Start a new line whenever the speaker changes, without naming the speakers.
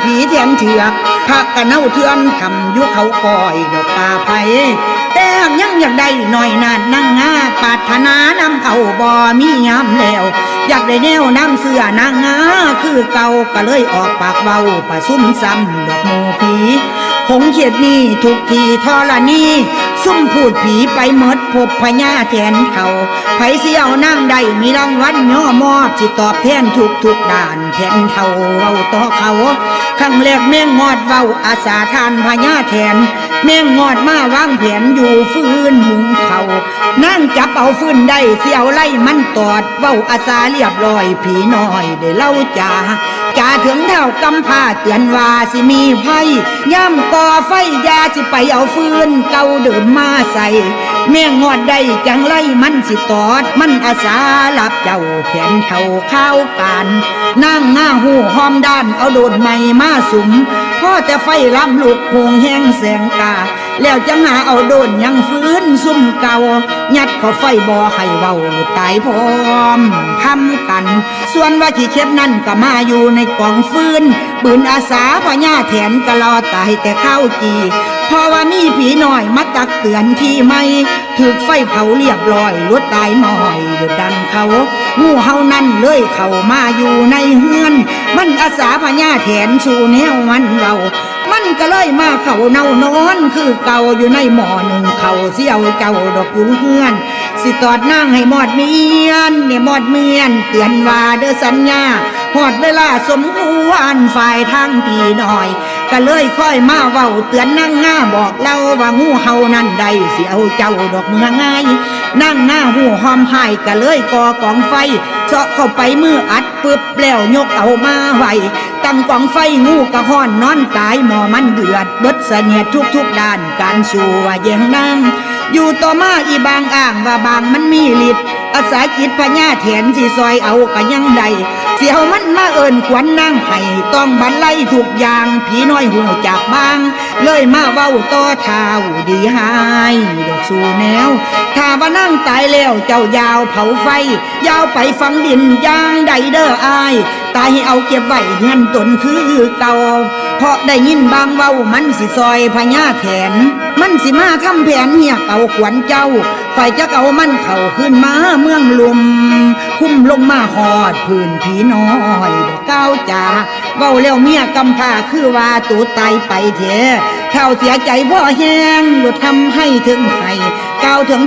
ผีแทงเถือกพักกะเน่าเทือนคำยุเขาคอยดอกป่าไผ่แต่ยังอยากได้หน่อยนาดนั่งงาปรารถนานำเอาบ่มียามแล้วอยากได้แนวนำเสื้อนางงาคือเก่าก็เลยออกปากเบาป่าซุ่มซ้ำดอกโมผีคงเขียดนี่ทุกทีทรณีซุ่มพูดผีไปเมิดพบพญาแทนเขาไผเสียวนั่งได้มีรางวัลย่อมอบสิตอบแทนทุกด่านแทนเท่าเว้าต่อเขาครั้งแรกแม่งงอดเว้าอาสาทานพญาแทนแม่งงอดมาวางแผนอยู่ฟื้นหุงเขานั่งจับเอาฟื้นได้เสียวไล่มันตอดเว้าอาสาเรียบร้อยผีน้อยได้เล่าจ่าถึงเท่ากำพาเตือนว่าสิมีไฟย่ำก่อไฟยาสิไปเอาฟืนเก่าเดิมมาใส่แม่งอดได้จังไล่มันสิตอดมันอาสาหลับเจ้าแขนเท่าข้าวการนั่งหน้าหูหอมด้านเอาโดดใหม่มาสุมพ่อแต่ไฟล้ำลูกโคงแห้งแสงกาแล้วจะหาเอาโดนยังฟื้นซุ่มเก่ายัดเขาไฟบ่อให้เบาตายพร้อมทำกันส่วนว่าขี้เข็บนั่นก็มาอยู่ในกองฟืนปืนอาสาพญาแถนก็รอตายแต่ข้าวจีเพราะว่ามีผีน้อยมาตักเตือนที่ไม่ถูกไฟเผาเรียบร้อยลดตายหมอยดุดดันเขางูเฮานั่นเลยเข้ามาอยู่ในเฮือนมันอาสาพญาแถนสู่แนวมันเรามันก็เลยมาเข่าเน่านอนคือเก่าอยู่ในหม้อหนึ่งเข่าเสียวเจ้าดอกอยู่เฮือนสิตอดนั่งให้หมอดเมียนเนี่ยหมอดเมียนเตือนว่าเด้อสัญญาหอดเวลาสมควรฝ่ายทางพี่น้อยก็เลยค่อยมาเว้าเตือนนั่งง่าบอกเล่าว่างูเฮานั่นใดสิเอาเจ้าดอกเมืองง่ายนั่งหน้าหูหอมหายก็เลยก่อกองไฟเจาะเข้าไปมืออัดปึ๊บแล้วยกเอามาไว้ตั้งกองไฟงูกระห้อนนอนตายหมอมันเดือดเบิดเสนียดทุกด้านการสู้ว่าแย่งนั่งอยู่ต่อมาอีบางอ้างว่าบางมันมีฤทธิ์อาศัยจิตพญาแถนสิซอยเอาก็ยังได้เสียวมันมาเอิญขวัญนั่งให้ต้องบรรลัยทุกอย่างผีน้อยหูจากบางเลยมาเว้าต่อเท้าดีหายดอกสู่แนวถ้าว่านั่งตายแล้วเจ้ายาวเผาไฟยาวไปฝังดินย่างใดเด้ออายตายให้เอาเก็บไว้เงินตนคือเก่าเพราะได้ยินบางเว้ามันสิซอยพญาแถนมันสิมาทำแผนเหี่ยเอาขวัญเจ้าฝ่ายจะเอามันเข้าขึ้นมาเมืองลุมคุ้มลงมาหอดพื้นผีน้อยดอกก้าวจ่าเว้าแล้วเมียกำพาคือว่าตูตายไปเถอะเท่าเสียใจพ่อแห้งหลุดทำให้ถึงให้ก้าวถึง